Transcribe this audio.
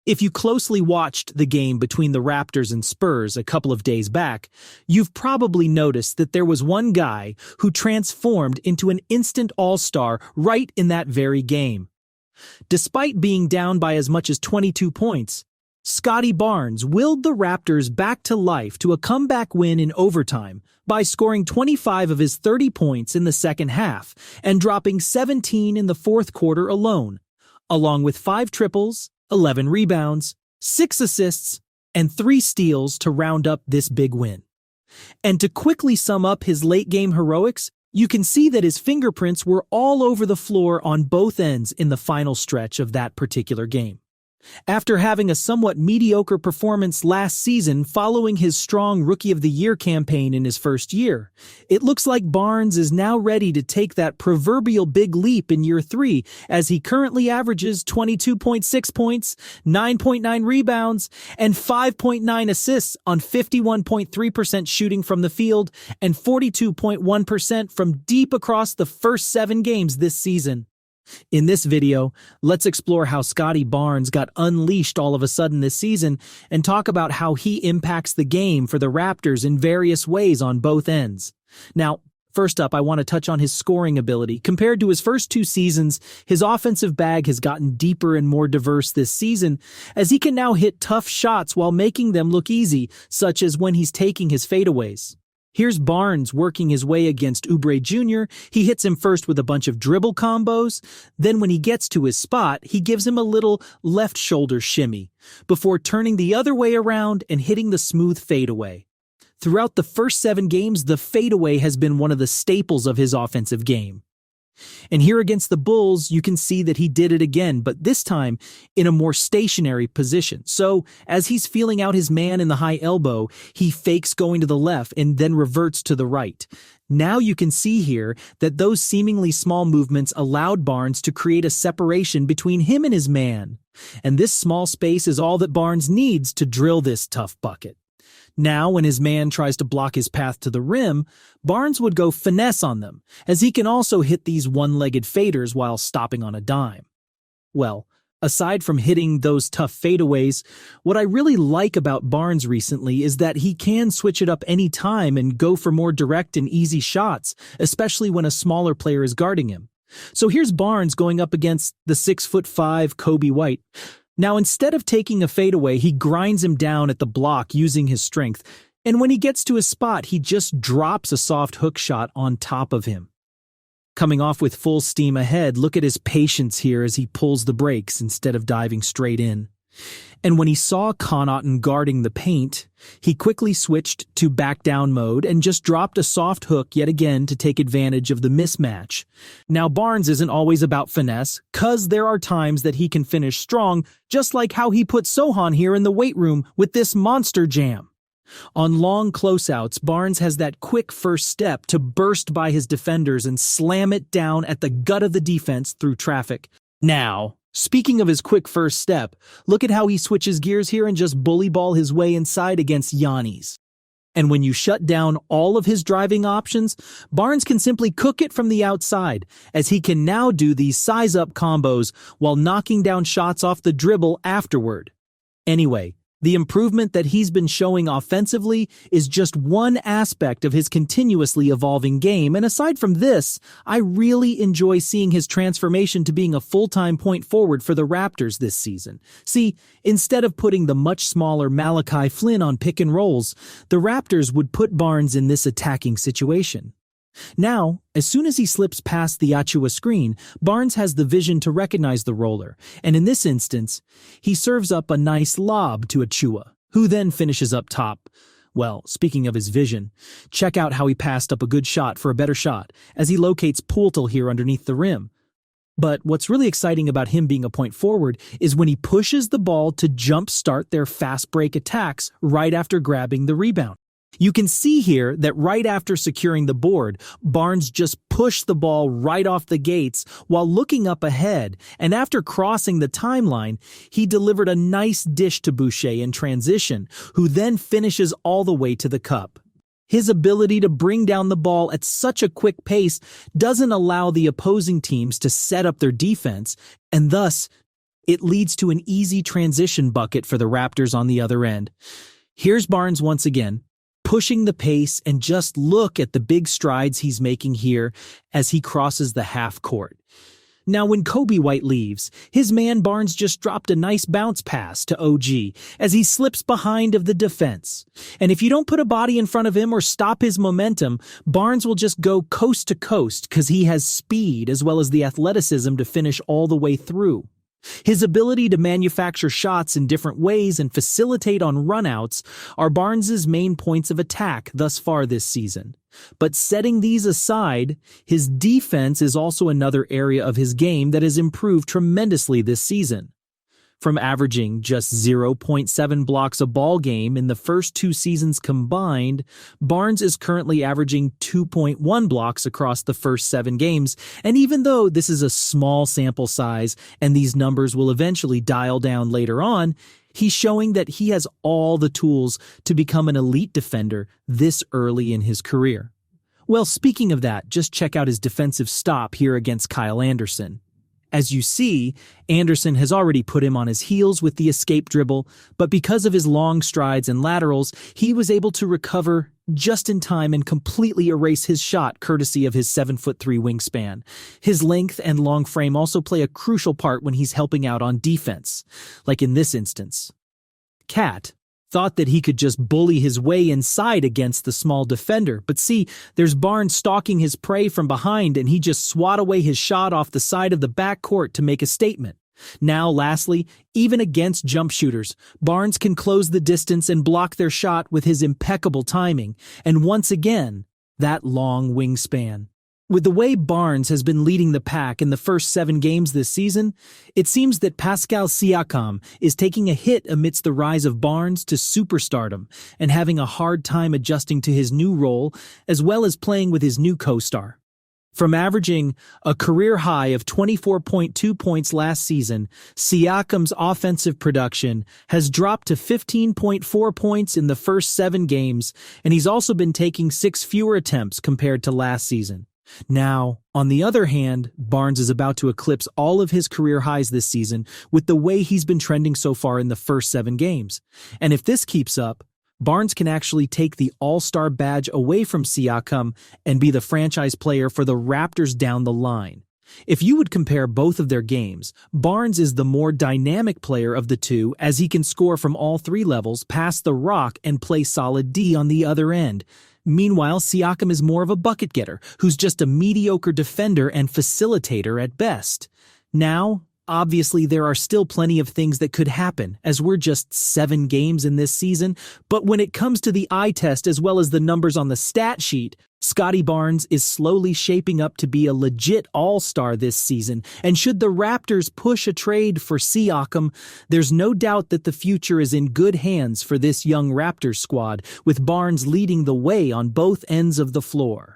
If you closely watched the game between the Raptors and Spurs a couple of days back, you've probably noticed that there was one guy who transformed into an instant all-star right in that very game. Despite being down by as much as 22 points, Scottie Barnes willed the Raptors back to life to a comeback win in overtime by scoring 25 of his 30 points in the second half and dropping 17 in the fourth quarter alone, along with 5 triples, 11 rebounds, 6 assists, and 3 steals to round up this big win. And to quickly sum up his late-game heroics, you can see that his fingerprints were all over the floor on both ends in the final stretch of that particular game. After having a somewhat mediocre performance last season following his strong Rookie of the Year campaign in his first year, it looks like Barnes is now ready to take that proverbial big leap in year 3 as he currently averages 22.6 points, 9.9 rebounds, and 5.9 assists on 51.3% shooting from the field and 42.1% from deep across the first 7 games this season. In this video, let's explore how Scottie Barnes got unleashed all of a sudden this season and talk about how he impacts the game for the Raptors in various ways on both ends. Now, first up, I want to touch on his scoring ability. Compared to his first 2 seasons, his offensive bag has gotten deeper and more diverse this season, as he can now hit tough shots while making them look easy, such as when he's taking his fadeaways. Here's Barnes working his way against Oubre Jr. He hits him first with a bunch of dribble combos. Then when he gets to his spot, he gives him a little left shoulder shimmy before turning the other way around and hitting the smooth fadeaway. Throughout the first 7 games, the fadeaway has been one of the staples of his offensive game. And here against the Bulls, you can see that he did it again, but this time in a more stationary position. So, as he's feeling out his man in the high elbow, he fakes going to the left and then reverts to the right. Now you can see here that those seemingly small movements allowed Barnes to create a separation between him and his man. And this small space is all that Barnes needs to drill this tough bucket. Now, when his man tries to block his path to the rim, Barnes would go finesse on them, as he can also hit these one-legged faders while stopping on a dime. Well, aside from hitting those tough fadeaways, what I really like about Barnes recently is that he can switch it up any time and go for more direct and easy shots, especially when a smaller player is guarding him. So here's Barnes going up against the 6'5" Kobe White. Now, instead of taking a fadeaway, he grinds him down at the block using his strength, and when he gets to his spot, he just drops a soft hook shot on top of him. Coming off with full steam ahead, look at his patience here as he pulls the brakes instead of diving straight in. And when he saw Connaughton guarding the paint, he quickly switched to back down mode and just dropped a soft hook yet again to take advantage of the mismatch. Now, Barnes isn't always about finesse, cause there are times that he can finish strong, just like how he put Sohan here in the weight room with this monster jam. On long closeouts, Barnes has that quick first step to burst by his defenders and slam it down at the gut of the defense through traffic. Now, speaking of his quick first step, look at how he switches gears here and just bully ball his way inside against Giannis. And when you shut down all of his driving options, Barnes can simply cook it from the outside, as he can now do these size-up combos while knocking down shots off the dribble afterward. Anyway, the improvement that he's been showing offensively is just one aspect of his continuously evolving game, and aside from this, I really enjoy seeing his transformation to being a full-time point forward for the Raptors this season. See, instead of putting the much smaller Malachi Flynn on pick and rolls, the Raptors would put Barnes in this attacking situation. Now, as soon as he slips past the Achua screen, Barnes has the vision to recognize the roller, and in this instance, he serves up a nice lob to Achua, who then finishes up top. Well, speaking of his vision, check out how he passed up a good shot for a better shot, as he locates Poeltl here underneath the rim. But what's really exciting about him being a point forward is when he pushes the ball to jumpstart their fast break attacks right after grabbing the rebound. You can see here that right after securing the board, Barnes just pushed the ball right off the gates while looking up ahead, and after crossing the timeline, he delivered a nice dish to Boucher in transition, who then finishes all the way to the cup. His ability to bring down the ball at such a quick pace doesn't allow the opposing teams to set up their defense, and thus It leads to an easy transition bucket for the Raptors on the other end. Here's Barnes once again, pushing the pace, and just look at the big strides he's making here as he crosses the half court. Now, when Kobe White leaves, his man Barnes just dropped a nice bounce pass to OG as he slips behind of the defense. And if you don't put a body in front of him or stop his momentum, Barnes will just go coast to coast because he has speed as well as the athleticism to finish all the way through. His ability to manufacture shots in different ways and facilitate on runouts are Barnes's main points of attack thus far this season. But setting these aside, his defense is also another area of his game that has improved tremendously this season. From averaging just 0.7 blocks a ball game in the first 2 seasons combined, Barnes is currently averaging 2.1 blocks across the first 7 games, and even though this is a small sample size and these numbers will eventually dial down later on, he's showing that he has all the tools to become an elite defender this early in his career. Well, speaking of that, just check out his defensive stop here against Kyle Anderson. As you see, Anderson has already put him on his heels with the escape dribble, but because of his long strides and laterals, he was able to recover just in time and completely erase his shot courtesy of his 7'3" wingspan. His length and long frame also play a crucial part when he's helping out on defense, like in this instance. Cat thought that he could just bully his way inside against the small defender, but see, there's Barnes stalking his prey from behind and he just swat away his shot off the side of the backcourt to make a statement. Now, lastly, even against jump shooters, Barnes can close the distance and block their shot with his impeccable timing, and once again, that long wingspan. With the way Barnes has been leading the pack in the first 7 games this season, it seems that Pascal Siakam is taking a hit amidst the rise of Barnes to superstardom and having a hard time adjusting to his new role as well as playing with his new co-star. From averaging a career high of 24.2 points last season, Siakam's offensive production has dropped to 15.4 points in the first 7 games, and he's also been taking 6 fewer attempts compared to last season. Now, on the other hand, Barnes is about to eclipse all of his career highs this season with the way he's been trending so far in the first 7 games. And if this keeps up, Barnes can actually take the All-Star badge away from Siakam and be the franchise player for the Raptors down the line. If you would compare both of their games, Barnes is the more dynamic player of the two as he can score from all 3 levels, pass the rock, and play solid D on the other end. Meanwhile, Siakam is more of a bucket getter, who's just a mediocre defender and facilitator at best. Now, obviously there are still plenty of things that could happen, as we're just 7 games in this season, but when it comes to the eye test as well as the numbers on the stat sheet, Scottie Barnes is slowly shaping up to be a legit all-star this season, and should the Raptors push a trade for Siakam, there's no doubt that the future is in good hands for this young Raptors squad, with Barnes leading the way on both ends of the floor.